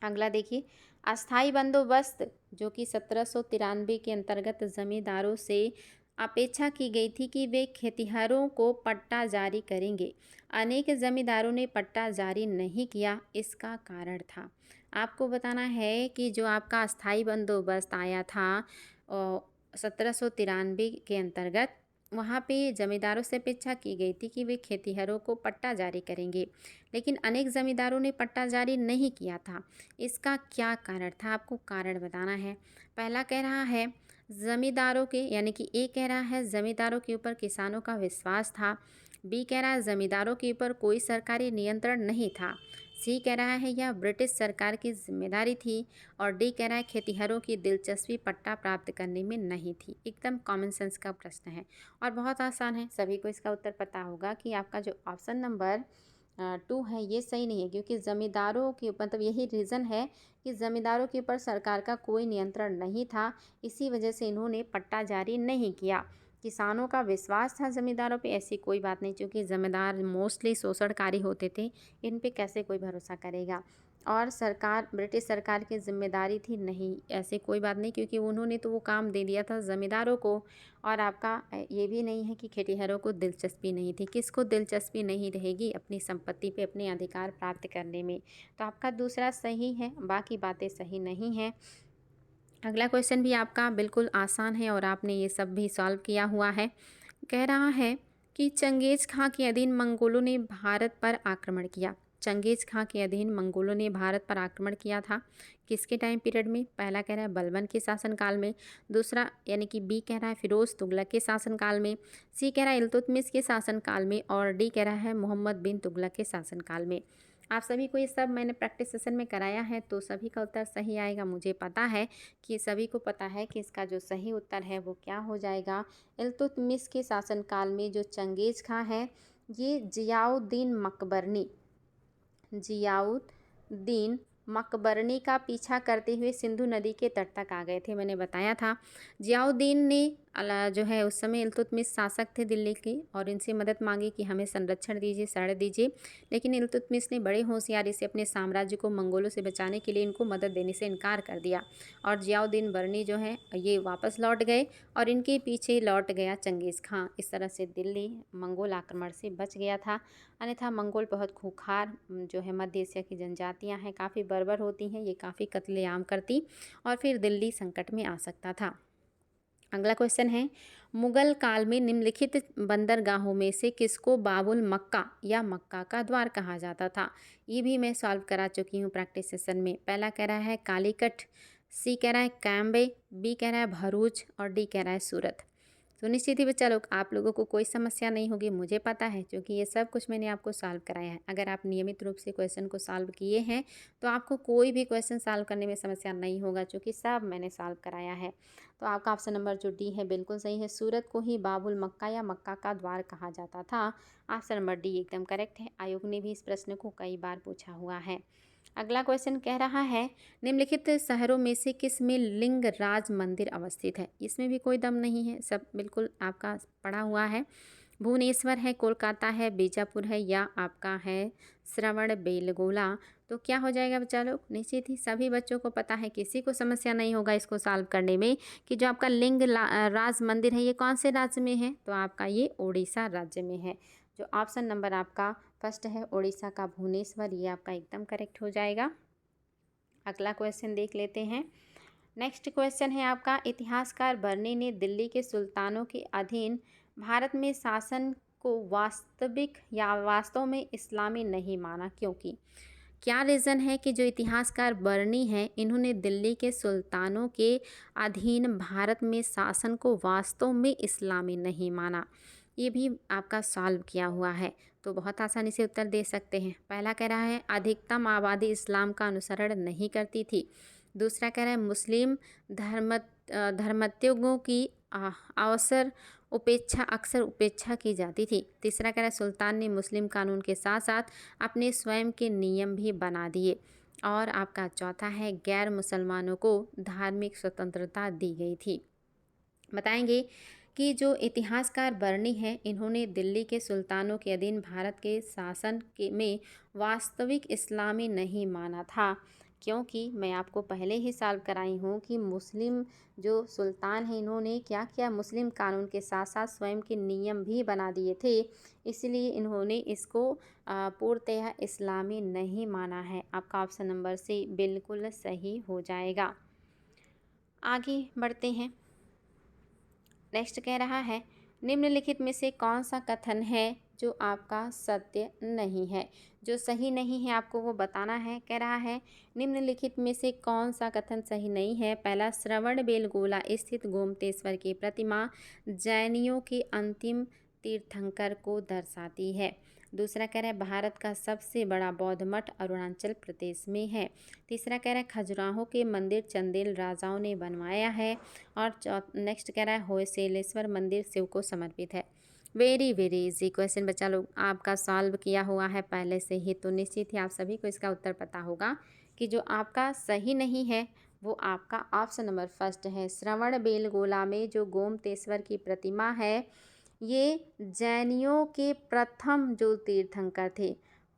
अगला देखिए, अस्थाई बंदोबस्त जो कि 1793 के अंतर्गत जमींदारों से अपेक्षा की गई थी कि वे खेतिहरों को पट्टा जारी करेंगे। अनेक जमींदारों ने पट्टा जारी नहीं किया, इसका कारण था। आपको बताना है कि जो आपका अस्थाई बंदोबस्त आया था 1793 के अंतर्गत, वहाँ पे ज़मींदारों से अपेक्षा की गई थी कि वे खेतिहरों को पट्टा जारी करेंगे, लेकिन अनेक ज़मींदारों ने पट्टा जारी नहीं किया था। इसका क्या कारण था? आपको कारण बताना है। पहला कह रहा है ज़मींदारों के, यानी कि ए कह रहा है ज़मींदारों के ऊपर किसानों का विश्वास था। बी कह रहा है ज़मींदारों के ऊपर कोई सरकारी नियंत्रण नहीं था। सी कह रहा है यह ब्रिटिश सरकार की जिम्मेदारी थी और डी कह रहा है खेतिहरों की दिलचस्पी पट्टा प्राप्त करने में नहीं थी। एकदम कॉमन सेंस का प्रश्न है और बहुत आसान है, सभी को इसका उत्तर पता होगा कि आपका जो ऑप्शन नंबर 2 है ये सही नहीं है, क्योंकि ज़मींदारों के मतलब यही रीज़न है कि ज़मींदारों के ऊपर सरकार का कोई नियंत्रण नहीं था, इसी वजह से इन्होंने पट्टा जारी नहीं किया। किसानों का विश्वास था ज़मींदारों पे, ऐसी कोई बात नहीं, क्योंकि ज़मींदार मोस्टली शोषणकारी होते थे, इन पे कैसे कोई भरोसा करेगा। और सरकार, ब्रिटिश सरकार की जिम्मेदारी थी, नहीं ऐसे कोई बात नहीं, क्योंकि उन्होंने तो वो काम दे दिया था ज़मींदारों को। और आपका ये भी नहीं है कि खेतिहरों को दिलचस्पी नहीं थी। किसको दिलचस्पी नहीं रहेगी अपनी संपत्ति पे अपने अधिकार प्राप्त करने में? तो आपका दूसरा सही है, बाकी बातें सही नहीं हैं। अगला क्वेश्चन भी आपका बिल्कुल आसान है और आपने ये सब भी सॉल्व किया हुआ है। कह रहा है कि चंगेज़ खां के अधीन मंगोलों ने भारत पर आक्रमण किया। चंगेज़ खां के अधीन मंगोलों ने भारत पर आक्रमण किया था किसके टाइम पीरियड में? पहला कह रहा है बलबन के शासनकाल में, दूसरा यानी कि बी कह रहा है फिरोज़ तुगलक के शासनकाल में, सी कह रहा है इल्तुतमिश के शासनकाल में और डी कह रहा है मोहम्मद बिन तुगलक के शासनकाल में। आप सभी को ये सब मैंने प्रैक्टिस सेशन में कराया है, तो सभी का उत्तर सही आएगा। मुझे पता है कि सभी को पता है कि इसका जो सही उत्तर है वो क्या हो जाएगा। इल्तुतमिश के शासनकाल में जो चंगेज़ खां है ये जियाउद्दीन मकबरनी का पीछा करते हुए सिंधु नदी के तट तक आ गए थे। मैंने बताया था जियाउद्दीन ने जो है उस समय इल्तुतमिश शासक थे दिल्ली के और इनसे मदद मांगी कि हमें संरक्षण दीजिए, शरण दीजिए, लेकिन इल्तुतमिश ने बड़े होशियारी से अपने साम्राज्य को मंगोलों से बचाने के लिए इनको मदद देने से इनकार कर दिया और जियाउद्दीन बर्नी जो है ये वापस लौट गए और इनके पीछे लौट गया चंगेज़ खां। इस तरह से दिल्ली मंगोल आक्रमण से बच गया था। अन्यथा मंगोल बहुत खूंखार जो है मध्य एशिया की जनजातियां हैं, काफ़ी बर्बर होती हैं, ये काफ़ी कत्लेआम करती और फिर दिल्ली संकट में आ सकता था। अगला क्वेश्चन है, मुगल काल में निम्नलिखित बंदरगाहों में से किसको बाबुल मक्का या मक्का का द्वार कहा जाता था? ये भी मैं सॉल्व करा चुकी हूँ प्रैक्टिस सेशन में। पहला कह रहा है कालीकट, सी कह रहा है कैम्बे, बी कह रहा है भरूच और डी कह रहा है सूरत। तो निश्चित ही बच्चा लोग आप लोगों को कोई समस्या नहीं होगी, मुझे पता है, क्योंकि ये सब कुछ मैंने आपको सॉल्व कराया है। अगर आप नियमित रूप से क्वेश्चन को सॉल्व किए हैं तो आपको कोई भी क्वेश्चन सॉल्व करने में समस्या नहीं होगा, क्योंकि सब मैंने सॉल्व कराया है। तो आपका ऑप्शन नंबर जो डी है बिल्कुल सही है। सूरत को ही बाबुल मक्का या मक्का का द्वार कहा जाता था। ऑप्शन नंबर डी एकदम करेक्ट है। आयोग ने भी इस प्रश्न को कई बार पूछा हुआ है। अगला क्वेश्चन कह रहा है निम्नलिखित शहरों में से किस में लिंगराज मंदिर अवस्थित है। इसमें भी कोई दम नहीं है, सब बिल्कुल आपका पड़ा हुआ है। भुवनेश्वर है, कोलकाता है, बीजापुर है या आपका है श्रवण बेलगोला। तो क्या हो जाएगा बच्चा लोग, निश्चित ही सभी बच्चों को पता है, किसी को समस्या नहीं होगा इसको सॉल्व करने में कि जो आपका राज मंदिर है ये कौन से राज्य में है। तो आपका ये उड़ीसा राज्य में है। जो ऑप्शन नंबर आपका फर्स्ट है उड़ीसा का भुवनेश्वर, ये आपका एकदम करेक्ट हो जाएगा। अगला क्वेश्चन देख लेते हैं। नेक्स्ट क्वेश्चन है आपका इतिहासकार बर्नी ने दिल्ली के सुल्तानों के अधीन भारत में शासन को वास्तविक या वास्तव में इस्लामी नहीं माना, क्योंकि क्या रीज़न है कि जो इतिहासकार बर्नी हैं इन्होंने दिल्ली के सुल्तानों के अधीन भारत में शासन को वास्तव में इस्लामी नहीं माना। ये भी आपका सॉल्व किया हुआ है, तो बहुत आसानी से उत्तर दे सकते हैं। पहला कह रहा है अधिकतम आबादी इस्लाम का अनुसरण नहीं करती थी। दूसरा कह रहा है मुस्लिम धर्मत्यागों की अवसर उपेक्षा अक्सर उपेक्षा की जाती थी। तीसरा कह रहा है सुल्तान ने मुस्लिम कानून के साथ साथ अपने स्वयं के नियम भी बना दिए। और आपका चौथा है गैर मुसलमानों को धार्मिक स्वतंत्रता दी गई थी। बताएंगे कि जो इतिहासकार बर्नी हैं इन्होंने दिल्ली के सुल्तानों के अधीन भारत के शासन के में वास्तविक इस्लामी नहीं माना था, क्योंकि मैं आपको पहले ही सॉल्व कराई हूँ कि मुस्लिम जो सुल्तान हैं इन्होंने क्या किया, मुस्लिम कानून के साथ साथ स्वयं के नियम भी बना दिए थे, इसलिए इन्होंने इसको पूर्णतः इस्लामी नहीं माना है। आपका ऑप्शन नंबर सी बिल्कुल सही हो जाएगा। आगे बढ़ते हैं। नेक्स्ट कह रहा है निम्नलिखित में से कौन सा कथन है जो आपका सत्य नहीं है। जो सही नहीं है आपको वो बताना है। कह रहा है निम्नलिखित में से कौन सा कथन सही नहीं है। पहला, श्रवण बेलगोला स्थित गोमतेश्वर की प्रतिमा जैनियों के अंतिम तीर्थंकर को दर्शाती है। दूसरा कह रहा है भारत का सबसे बड़ा बौद्ध मठ अरुणाचल प्रदेश में है। तीसरा कह रहा है खजुराहो के मंदिर चंदेल राजाओं ने बनवाया है। और नेक्स्ट कह रहा है होयसलेश्वर मंदिर शिव को समर्पित है। वेरी वेरी इजी क्वेश्चन बच्चा लोग आपका सॉल्व किया हुआ है पहले से ही, तो निश्चित ही आप सभी को इसका उत्तर पता होगा कि जो आपका सही नहीं है वो आपका ऑप्शन नंबर फर्स्ट है। श्रवण बेलगोला में जो गोमतेश्वर की प्रतिमा है ये जैनियों के प्रथम जो तीर्थंकर थे,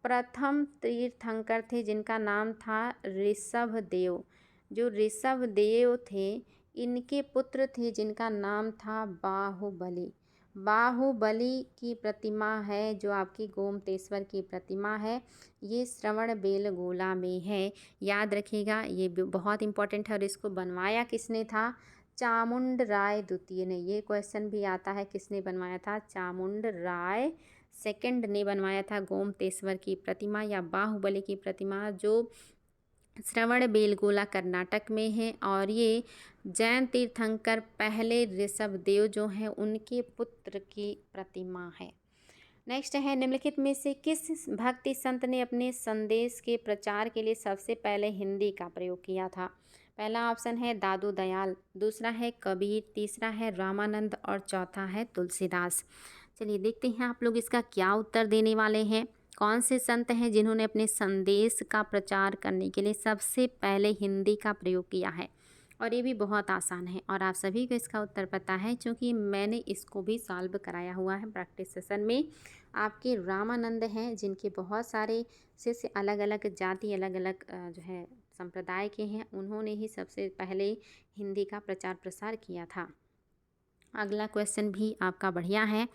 प्रथम तीर्थंकर थे जिनका नाम था ऋषभ देव। जो ऋषभ देव थे इनके पुत्र थे जिनका नाम था बाहुबली। बाहुबली की प्रतिमा है जो आपकी गोमतेश्वर की प्रतिमा है, ये श्रवण बेलगोला में है। याद रखिएगा ये बहुत इंपॉर्टेंट है। और इसको बनवाया किसने था, चामुंड राय द्वितीय ने। ये क्वेश्चन भी आता है किसने बनवाया था, चामुंड राय सेकंड ने बनवाया था गोमतेश्वर की प्रतिमा या बाहुबली की प्रतिमा, जो श्रवण बेलगोला कर्नाटक में है। और ये जैन तीर्थंकर पहले ऋषभ देव जो हैं उनके पुत्र की प्रतिमा है। नेक्स्ट है निम्नलिखित में से किस भक्ति संत ने अपने संदेश के प्रचार के लिए सबसे पहले हिंदी का प्रयोग किया था। पहला ऑप्शन है दादू दयाल, दूसरा है कबीर, तीसरा है रामानंद और चौथा है तुलसीदास। चलिए देखते हैं आप लोग इसका क्या उत्तर देने वाले हैं। कौन से संत हैं जिन्होंने अपने संदेश का प्रचार करने के लिए सबसे पहले हिंदी का प्रयोग किया है। और ये भी बहुत आसान है और आप सभी को इसका उत्तर पता है क्योंकि मैंने इसको भी सॉल्व कराया हुआ है प्रैक्टिस सेशन में। आपके रामानंद हैं जिनके बहुत सारे शिष्य अलग अलग जाति अलग अलग जो है संप्रदाय के हैं, उन्होंने ही सबसे पहले हिंदी का प्रचार प्रसार किया था। अगला क्वेश्चन भी आपका बढ़िया है।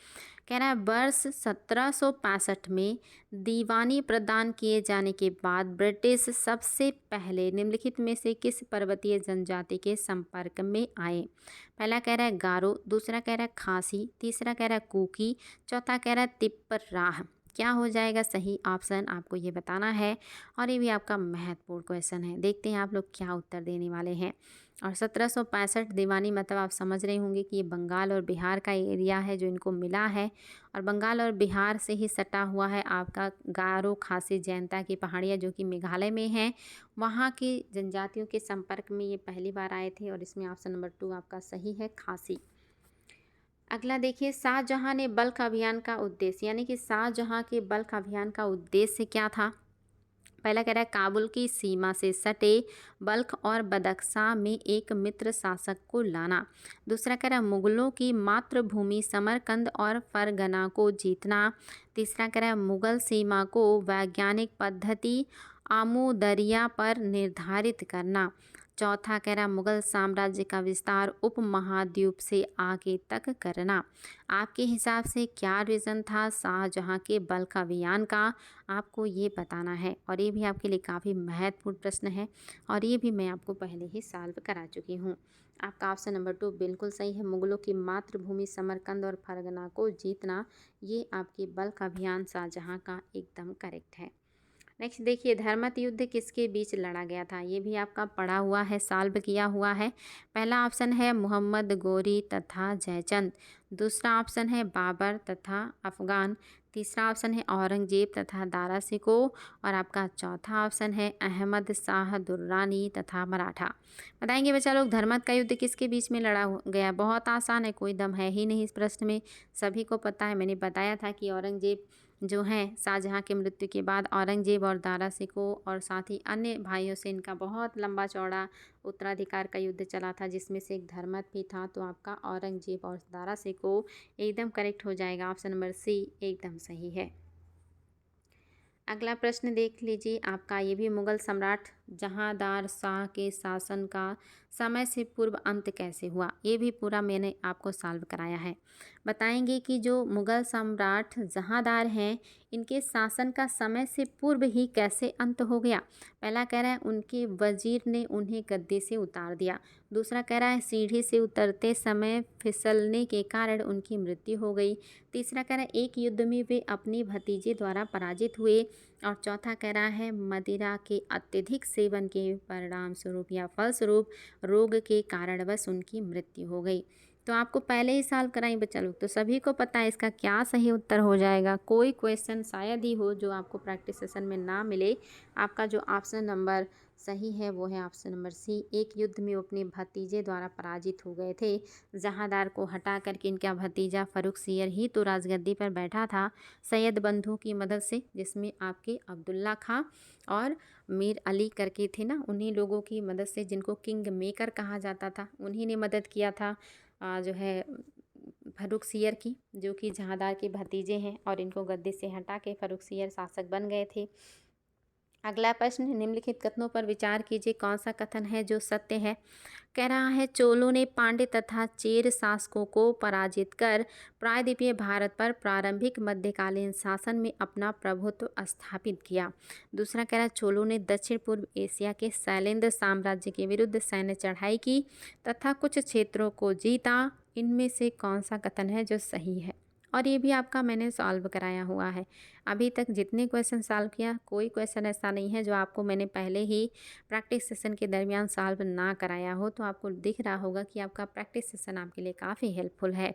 कह रहा है वर्ष 1765 में दीवानी प्रदान किए जाने के बाद ब्रिटिश सबसे पहले निम्नलिखित में से किस पर्वतीय जनजाति के संपर्क में आए। पहला कह रहा है गारो, दूसरा कह रहा है खासी, तीसरा कह रहा है कुकी, चौथा कह रहा है तिप्पराह। क्या हो जाएगा सही ऑप्शन आपको ये बताना है और ये भी आपका महत्वपूर्ण क्वेश्चन है। देखते हैं आप लोग क्या उत्तर देने वाले हैं। और 1765 दीवानी मतलब आप समझ रहे होंगे कि ये बंगाल और बिहार का एरिया है जो इनको मिला है। और बंगाल और बिहार से ही सटा हुआ है आपका गारो खासी जैंता की पहाड़ियाँ जो कि मेघालय में हैं। वहाँ की जनजातियों के संपर्क में ये पहली बार आए थे और इसमें ऑप्शन नंबर 2 आपका सही है, खासी। अगला देखिए शाहजहाँ ने बल्क अभियान का उद्देश्य, यानी कि शाहजहाँ के बल्क अभियान का उद्देश्य क्या था। पहला कह रहा है काबुल की सीमा से सटे बल्ख और बदख्शां में एक मित्र शासक को लाना। दूसरा कह रहा है मुगलों की मातृभूमि समरकंद और फरगना को जीतना। तीसरा कह रहा है मुगल सीमा को वैज्ञानिक पद्धति आमू दरिया पर निर्धारित करना। चौथा कह रहा है मुगल साम्राज्य का विस्तार उपमहाद्वीप से आगे तक करना। आपके हिसाब से क्या रीज़न था शाहजहाँ के बल्ख अभियान का, आपको ये बताना है। और ये भी आपके लिए काफ़ी महत्वपूर्ण प्रश्न है और ये भी मैं आपको पहले ही सॉल्व करा चुकी हूँ। आपका ऑप्शन नंबर 2 बिल्कुल सही है। मुगलों की मातृभूमि समरकंद और फरगना को जीतना, ये आपके बल्ख अभियान शाहजहाँ का एकदम करेक्ट है। नेक्स्ट देखिए धर्मत युद्ध किसके बीच लड़ा गया था, ये भी आपका पढ़ा हुआ है, सॉल्व किया हुआ है। पहला ऑप्शन है मोहम्मद गोरी तथा जयचंद। दूसरा ऑप्शन है बाबर तथा अफगान। तीसरा ऑप्शन है औरंगजेब तथा दारा सिको। और आपका चौथा ऑप्शन है अहमद शाह दुर्रानी तथा मराठा। बताएंगे बच्चा लोग धर्मत का युद्ध किसके बीच में लड़ा गया। बहुत आसान है, कोई दम है ही नहीं इस प्रश्न में, सभी को पता है। मैंने बताया था कि औरंगजेब जो हैं शाहजहाँ के मृत्यु के बाद औरंगजेब और दारा सिको और साथ ही अन्य भाइयों से इनका बहुत लंबा चौड़ा उत्तराधिकार का युद्ध चला था, जिसमें से एक धर्मत भी था। तो आपका औरंगजेब और दारा सिको एकदम करेक्ट हो जाएगा। ऑप्शन नंबर सी एकदम सही है। अगला प्रश्न देख लीजिए आपका, ये भी मुगल सम्राट जहांदार शाह के शासन का समय से पूर्व अंत कैसे हुआ, ये भी पूरा मैंने आपको सॉल्व कराया है। बताएंगे कि जो मुगल सम्राट जहांदार हैं इनके शासन का समय से पूर्व ही कैसे अंत हो गया। पहला कह रहा है उनके वजीर ने उन्हें गद्दे से उतार दिया। दूसरा कह रहा है सीढ़ी से उतरते समय फिसलने के कारण उनकी मृत्यु हो गई। तीसरा कह रहा है एक युद्ध में वे अपने भतीजे द्वारा पराजित हुए। और चौथा कह रहा है मदिरा के अत्यधिक सेवन के परिणाम स्वरूप या फलस्वरूप रोग के कारणवश उनकी मृत्यु हो गई। तो आपको पहले ही सॉल्व कराई बच्चा लोग, तो सभी को पता है इसका क्या सही उत्तर हो जाएगा। कोई क्वेश्चन शायद ही हो जो आपको प्रैक्टिस सेशन में ना मिले। आपका जो ऑप्शन नंबर सही है वो है ऑप्शन नंबर सी। एक युद्ध में वो अपने भतीजे द्वारा पराजित हो गए थे। जहांदार को हटा करके इनका भतीजा फर्रुखसियर ही तो राजगद्दी पर बैठा था सैयद बंधु की मदद से, जिसमें आपके अब्दुल्ला खां और मीर अली करके थे ना, उन्हीं लोगों की मदद से, जिनको किंग मेकर कहा जाता था, उन्हीं ने मदद किया था जो है फर्रुखसियर की, जो कि जहांदार के भतीजे हैं। और इनको गद्दी से हटा के फर्रुखसियर शासक बन गए थे। अगला प्रश्न, निम्नलिखित कथनों पर विचार कीजिए, कौन सा कथन है जो सत्य है। कह रहा है चोलों ने पांड्य तथा चेर शासकों को पराजित कर प्रायद्वीपीय भारत पर प्रारंभिक मध्यकालीन शासन में अपना प्रभुत्व स्थापित किया। दूसरा कह रहा है चोलों ने दक्षिण पूर्व एशिया के शैलेंद्र साम्राज्य के विरुद्ध सैन्य चढ़ाई की तथा कुछ क्षेत्रों को जीता। इनमें से कौन सा कथन है जो सही है। और ये भी आपका मैंने सॉल्व कराया हुआ है। अभी तक जितने क्वेश्चन सॉल्व किया, कोई क्वेश्चन ऐसा नहीं है जो आपको मैंने पहले ही प्रैक्टिस सेशन के दरमियान सॉल्व ना कराया हो। तो आपको दिख रहा होगा कि आपका प्रैक्टिस सेशन आपके लिए काफ़ी हेल्पफुल है।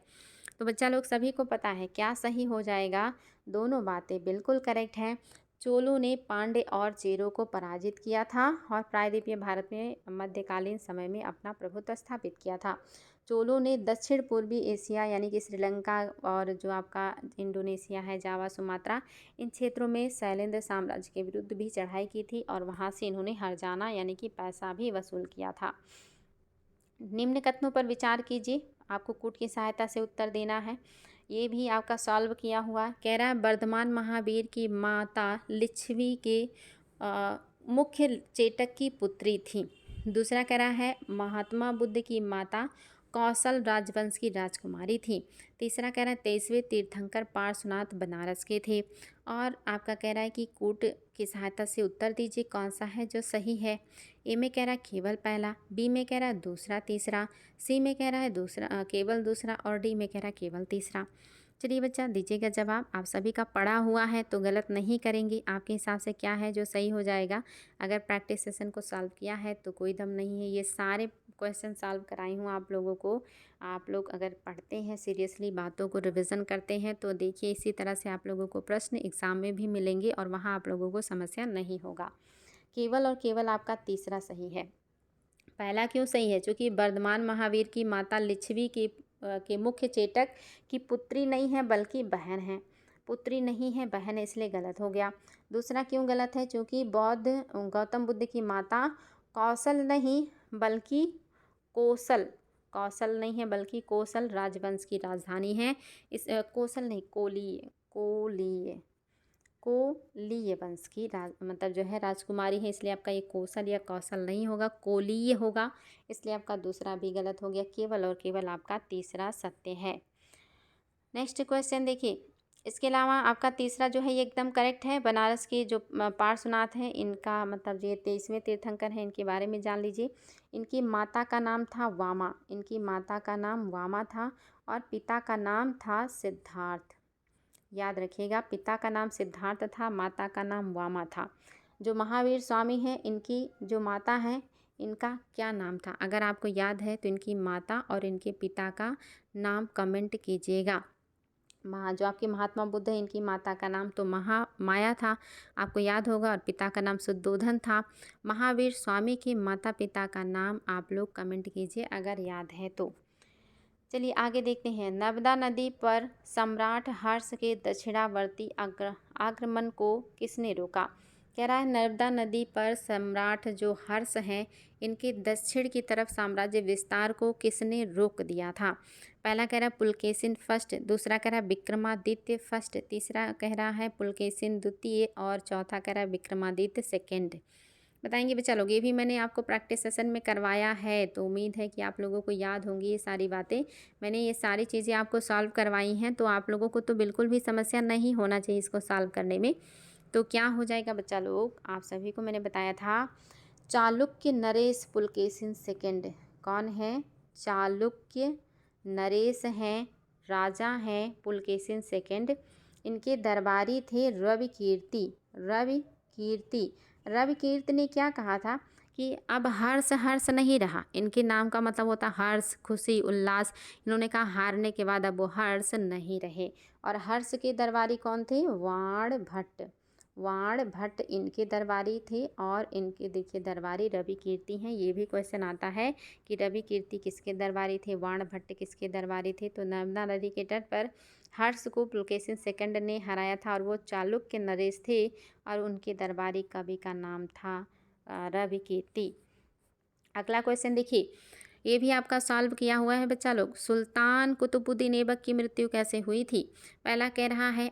तो बच्चा लोग सभी को पता है क्या सही हो जाएगा। दोनों बातें बिल्कुल करेक्ट हैं। चोलों ने पांड्य और चेरों को पराजित किया था और प्रायद्वीपीय भारत में मध्यकालीन समय में अपना प्रभुत्व स्थापित किया था। चोलों ने दक्षिण पूर्वी एशिया यानी कि श्रीलंका और जो आपका इंडोनेशिया है, जावा, सुमात्रा, इन क्षेत्रों में शैलेंद्र साम्राज्य के विरुद्ध भी चढ़ाई की थी और वहाँ से इन्होंने हर्जाना यानी कि पैसा भी वसूल किया था। निम्न कथनों पर विचार कीजिए, आपको कूट की सहायता से उत्तर देना है। ये भी आपका सॉल्व किया हुआ। कह रहा है वर्धमान महावीर की माता लिच्छवी के मुख्य चेटक की पुत्री थी। दूसरा कह रहा है महात्मा बुद्ध की माता कौशल राजवंश की राजकुमारी थी। तीसरा कह रहा है 23वें तीर्थंकर पार्श्वनाथ बनारस के थे। और आपका कह रहा है कि कूट की सहायता से उत्तर दीजिए कौन सा है जो सही है। ए में कह रहा है केवल पहला, बी में कह रहा है दूसरा तीसरा, सी में कह रहा है दूसरा केवल दूसरा और डी में कह रहा है केवल तीसरा। चलिए बच्चा दीजिएगा जवाब। आप सभी का पढ़ा हुआ है तो गलत नहीं करेंगे। आपके हिसाब से क्या है जो सही हो जाएगा। अगर प्रैक्टिस सेशन को सॉल्व किया है तो कोई दम नहीं है, ये सारे क्वेश्चन सॉल्व कराई हूँ आप लोगों को। आप लोग अगर पढ़ते हैं सीरियसली, बातों को रिवीजन करते हैं तो देखिए इसी तरह से आप लोगों को प्रश्न एग्ज़ाम में भी मिलेंगे और वहाँ आप लोगों को समस्या नहीं होगा। केवल और केवल आपका तीसरा सही है। पहला क्यों सही है, क्योंकि वर्धमान महावीर की माता लिच्छवी के मुख्य चेटक की पुत्री नहीं है बल्कि बहन है। पुत्री नहीं है, बहन है, इसलिए गलत हो गया। दूसरा क्यों गलत है? क्योंकि गौतम बुद्ध की माता कौशल नहीं बल्कि कोसल, कौशल नहीं है बल्कि कोसल राजवंश की राजधानी है। कोसल नहीं, कोलीय वंश की मतलब जो है राजकुमारी है, इसलिए आपका ये कोसल या कौशल नहीं होगा, कोलीय होगा। इसलिए आपका दूसरा भी गलत हो गया। केवल और केवल आपका तीसरा सत्य है। नेक्स्ट क्वेश्चन देखिए, इसके अलावा आपका तीसरा जो है ये एकदम करेक्ट है। बनारस के जो पार्श्वनाथ हैं, इनका मतलब ये 23वें तीर्थंकर हैं, इनके बारे में जान लीजिए। इनकी माता का नाम था वामा, इनकी माता का नाम वामा था और पिता का नाम था सिद्धार्थ। याद रखिएगा, पिता का नाम सिद्धार्थ था, माता का नाम वामा था। जो महावीर स्वामी हैं, इनकी जो माता हैं, इनका क्या नाम था? अगर आपको याद है तो इनकी माता और इनके पिता का नाम कमेंट कीजिएगा। जो आपके महात्मा बुद्ध है, इनकी माता का नाम तो महामाया था, आपको याद होगा, और पिता का नाम शुद्धोधन था। महावीर स्वामी के माता पिता का नाम आप लोग कमेंट कीजिए अगर याद है तो। चलिए आगे देखते हैं। नर्मदा नदी पर सम्राट हर्ष के दक्षिणावर्ती आक्रमण को किसने रोका? कह रहा है नर्मदा नदी पर सम्राट जो हर्ष हैं, इनके दक्षिण की तरफ साम्राज्य विस्तार को किसने रोक दिया था? पहला कह रहा है पुलकेशिन फर्स्ट, दूसरा कह रहा है विक्रमादित्य फर्स्ट, तीसरा कह रहा है पुलकेशिन द्वितीय और चौथा कह रहा है विक्रमादित्य सेकेंड। बताएंगे बच्चा लोग। ये भी मैंने आपको प्रैक्टिस सेशन में करवाया है, तो उम्मीद है कि आप लोगों को याद होंगी ये सारी बातें। मैंने ये सारी चीज़ें आपको सॉल्व करवाई हैं, तो आप लोगों को तो बिल्कुल भी समस्या नहीं होना चाहिए इसको सॉल्व करने में। तो क्या हो जाएगा बच्चा लोग, आप सभी को मैंने बताया था चालुक्य नरेश पुलकेशिन सेकेंड कौन है? चालुक्य नरेश हैं, राजा हैं पुलकेशिन सेकेंड। इनके दरबारी थे रवि कीर्ति। रवि कीर्ति ने क्या कहा था कि अब हर्ष हर्ष नहीं रहा, इनके नाम का मतलब होता हर्ष, खुशी, उल्लास। इन्होंने कहा हारने के बाद अब वो हर्ष नहीं रहे। और हर्ष के दरबारी कौन थे? वाण भट्ट इनके दरबारी थे। और इनके देखिए दरबारी रवि कीर्ति हैं। ये भी क्वेश्चन आता है कि रवि कीर्ति किसके दरबारी थे, वाण भट्ट किसके दरबारी थे? तो नर्मदा नदी के तट पर हर्ष को पुलकेशिन सेकंड ने हराया था और वो चालुक्य नरेश थे और उनके दरबारी कवि का नाम था रवि कीर्ति। अगला क्वेश्चन देखिए, ये भी आपका सॉल्व किया हुआ है बच्चा लोग। सुल्तान कुतुबुद्दीन ऐबक की मृत्यु कैसे हुई थी? पहला कह रहा है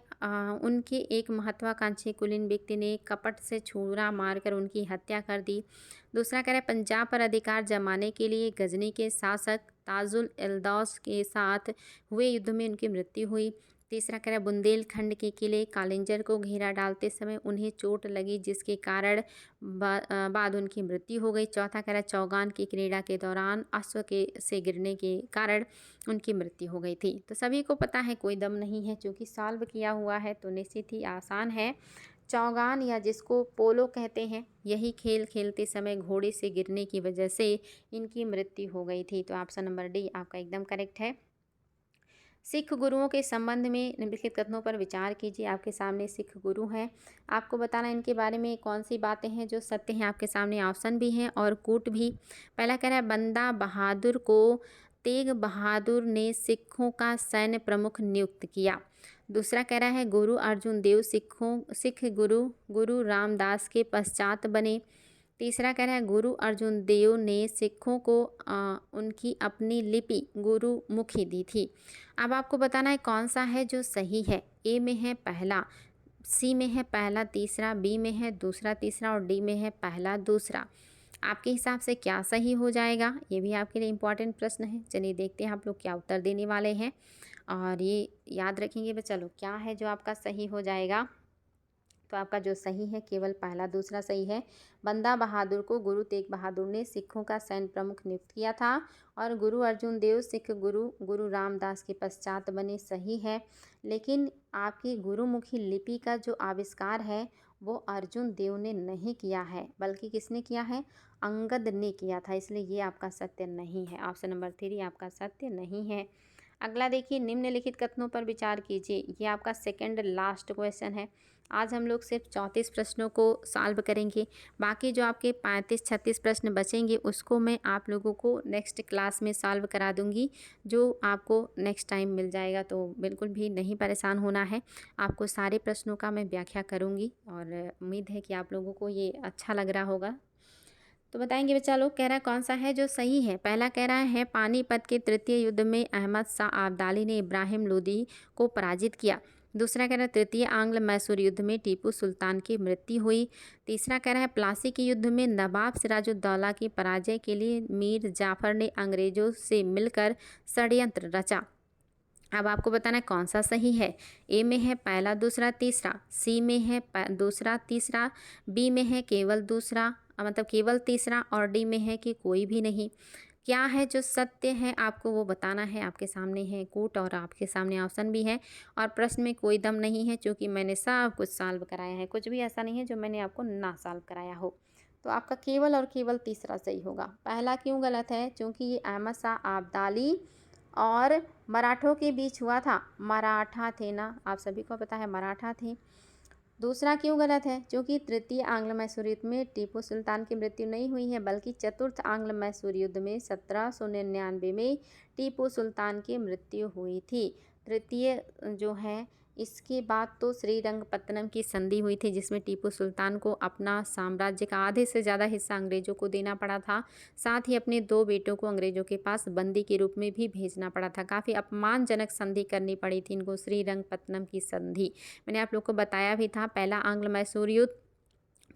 उनके एक महत्वाकांक्षी कुलीन व्यक्ति ने कपट से छुरा मारकर उनकी हत्या कर दी। दूसरा कह रहा है पंजाब पर अधिकार जमाने के लिए गजनी के शासक ताजुल एल्दौस के साथ हुए युद्ध में उनकी मृत्यु हुई। तीसरा कह रहा है बुंदेलखंड के किले कालिंजर को घेरा डालते समय उन्हें चोट लगी, जिसके कारण बाद उनकी मृत्यु हो गई। चौथा कह रहा है चौगान की क्रीड़ा के दौरान अश्व के से गिरने के कारण उनकी मृत्यु हो गई थी। तो सभी को पता है कोई दम नहीं है, क्योंकि सॉल्व किया हुआ है तो निश्चित ही आसान है। चौगान या जिसको पोलो कहते हैं, यही खेल खेलते समय घोड़े से गिरने की वजह से इनकी मृत्यु हो गई थी। तो ऑप्शन नंबर डी आपका एकदम करेक्ट है। सिख गुरुओं के संबंध में निम्नलिखित कथनों पर विचार कीजिए। आपके सामने सिख गुरु हैं, आपको बताना इनके बारे में कौन सी बातें हैं जो सत्य हैं। आपके सामने ऑप्शन भी हैं और कूट भी। पहला कह रहा है बंदा बहादुर को तेग बहादुर ने सिखों का सैन्य प्रमुख नियुक्त किया। दूसरा कह रहा है गुरु अर्जुन देव सिख गुरु रामदास के पश्चात बने। तीसरा कह रहा है गुरु अर्जुन देव ने सिखों को उनकी अपनी लिपि गुरुमुखी दी थी। अब आपको बताना है कौन सा है जो सही है। ए में है पहला, सी में है पहला तीसरा, बी में है दूसरा तीसरा और डी में है पहला दूसरा। आपके हिसाब से क्या सही हो जाएगा? ये भी आपके लिए इम्पॉर्टेंट प्रश्न है। चलिए देखते हैं आप लोग क्या उत्तर देने वाले हैं और ये याद रखेंगे बच्चा लोग क्या है जो आपका सही हो जाएगा। तो आपका जो सही है केवल पहला दूसरा सही है। बंदा बहादुर को गुरु तेग बहादुर ने सिखों का सैन्य प्रमुख नियुक्त किया था और गुरु अर्जुन देव सिख गुरु रामदास के पश्चात बने, सही है। लेकिन आपकी गुरुमुखी लिपि का जो आविष्कार है वो अर्जुन देव ने नहीं किया है, बल्कि किसने किया है? अंगद ने किया था, इसलिए ये आपका सत्य नहीं है। ऑप्शन नंबर 3 आपका सत्य नहीं है। अगला देखिए, निम्नलिखित कथनों पर विचार कीजिए। ये आपका सेकंड लास्ट क्वेश्चन है। आज हम लोग सिर्फ 34 प्रश्नों को सॉल्व करेंगे। बाकी जो आपके 35-36 प्रश्न बचेंगे उसको मैं आप लोगों को नेक्स्ट क्लास में सॉल्व करा दूंगी, जो आपको नेक्स्ट टाइम मिल जाएगा। तो बिल्कुल भी नहीं परेशान होना है। आपको सारे प्रश्नों का मैं व्याख्या करूंगी और उम्मीद है कि आप लोगों को ये अच्छा लग रहा होगा। तो बताएंगे बच्चा लोग, कह रहा है कौन सा है जो सही है। पहला कह रहा है पानीपत के तृतीय युद्ध में अहमद शाह अब्दाली ने इब्राहिम लोदी को पराजित किया। दूसरा कह रहा है तृतीय आंग्ल मैसूर युद्ध में टीपू सुल्तान की मृत्यु हुई। तीसरा कह रहा है प्लासी के युद्ध में नवाब सिराजुद्दौला की पराजय के लिए मीर जाफर ने अंग्रेजों से मिलकर षड्यंत्र रचा। अब आपको बताना है कौन सा सही है। ए में है पहला दूसरा तीसरा, सी में है दूसरा तीसरा, बी में है केवल दूसरा मतलब केवल तीसरा, और डी में है कि कोई भी नहीं। क्या है जो सत्य है आपको वो बताना है। आपके सामने है कोट और आपके सामने ऑप्शन भी है, और प्रश्न में कोई दम नहीं है क्योंकि मैंने सब कुछ सॉल्व कराया है। कुछ भी ऐसा नहीं है जो मैंने आपको ना सॉल्व कराया हो। तो आपका केवल और केवल तीसरा सही होगा। पहला क्यों गलत है? क्योंकि ये अहमद शाह अब्दाली और मराठों के बीच हुआ था। मराठा थे ना, आप सभी को पता है मराठा थे। दूसरा क्यों गलत है? क्योंकि तृतीय आंग्ल मैसूर युद्ध में टीपू सुल्तान की मृत्यु नहीं हुई है, बल्कि चतुर्थ आंग्ल मैसूर युद्ध में 1799 में टीपू सुल्तान की मृत्यु हुई थी। तृतीय जो है, इसके बाद तो श्रीरंगपत्तनम की संधि हुई थी, जिसमें टीपू सुल्तान को अपना साम्राज्य का आधे से ज़्यादा हिस्सा अंग्रेजों को देना पड़ा था। साथ ही अपने 2 बेटों को अंग्रेजों के पास बंदी के रूप में भी भेजना पड़ा था। काफ़ी अपमानजनक संधि करनी पड़ी थी इनको, श्रीरंगपत्तनम की संधि। मैंने आप लोग को बताया भी था। पहला आंग्ल मैसूर युद्ध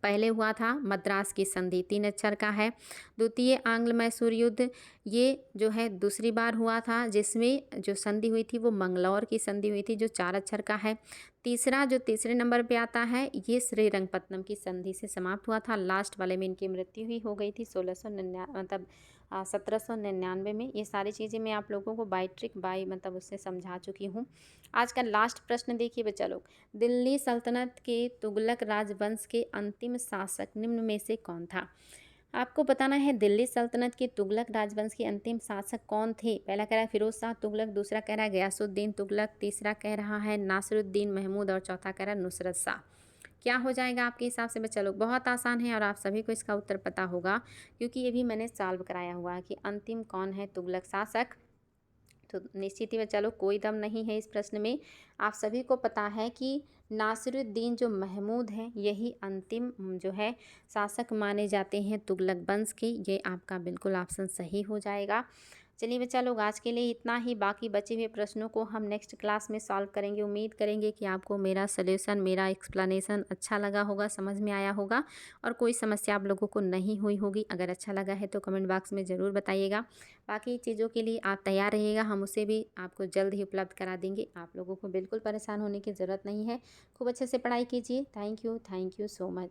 पहले हुआ था, मद्रास की संधि 3 अक्षर का है। द्वितीय आंग्ल मैसूर युद्ध ये जो है दूसरी बार हुआ था, जिसमें जो संधि हुई थी वो मंगलौर की संधि हुई थी, जो 4 अक्षर का है। तीसरा जो तीसरे नंबर पे आता है, ये श्रीरंगपत्तनम की संधि से समाप्त हुआ था। लास्ट वाले में इनकी मृत्यु ही हो गई थी 1799 में। ये सारी चीज़ें मैं आप लोगों को बाई ट्रिक बाई मतलब उससे समझा चुकी हूँ। आज का लास्ट प्रश्न देखिए बच्चा लोग, दिल्ली सल्तनत के तुगलक राजवंश के अंतिम शासक निम्न में से कौन था? आपको बताना है दिल्ली सल्तनत के तुगलक राजवंश के अंतिम शासक कौन थे। पहला कह रहा है फिरोज शाह तुगलक, दूसरा कह रहा है गयासुद्दीन तुगलक, तीसरा कह रहा है नासिरुद्दीन महमूद और चौथा कह रहा है नुसरत शाह। क्या हो जाएगा आपके हिसाब से बच्चा लोग? बहुत आसान है और आप सभी को इसका उत्तर पता होगा, क्योंकि ये भी मैंने सॉल्व कराया हुआ है कि अंतिम कौन है तुगलक शासक। तो निश्चित ही बच्चा लोग कोई दम नहीं है इस प्रश्न में। आप सभी को पता है कि नासिरुद्दीन जो महमूद हैं यही अंतिम जो है शासक माने जाते हैं तुगलक वंश के। ये आपका बिल्कुल ऑप्शन सही हो जाएगा। चलिए बच्चा लोग, आज के लिए इतना ही। बाकी बचे हुए प्रश्नों को हम नेक्स्ट क्लास में सॉल्व करेंगे। उम्मीद करेंगे कि आपको मेरा सॉल्यूशन, मेरा एक्सप्लेनेशन अच्छा लगा होगा, समझ में आया होगा और कोई समस्या आप लोगों को नहीं हुई होगी। अगर अच्छा लगा है तो कमेंट बॉक्स में ज़रूर बताइएगा। बाकी चीज़ों के लिए आप तैयार रहिएगा, हम उसे भी आपको जल्द ही उपलब्ध करा देंगे। आप लोगों को बिल्कुल परेशान होने की ज़रूरत नहीं है। खूब अच्छे से पढ़ाई कीजिए। Thank you so much.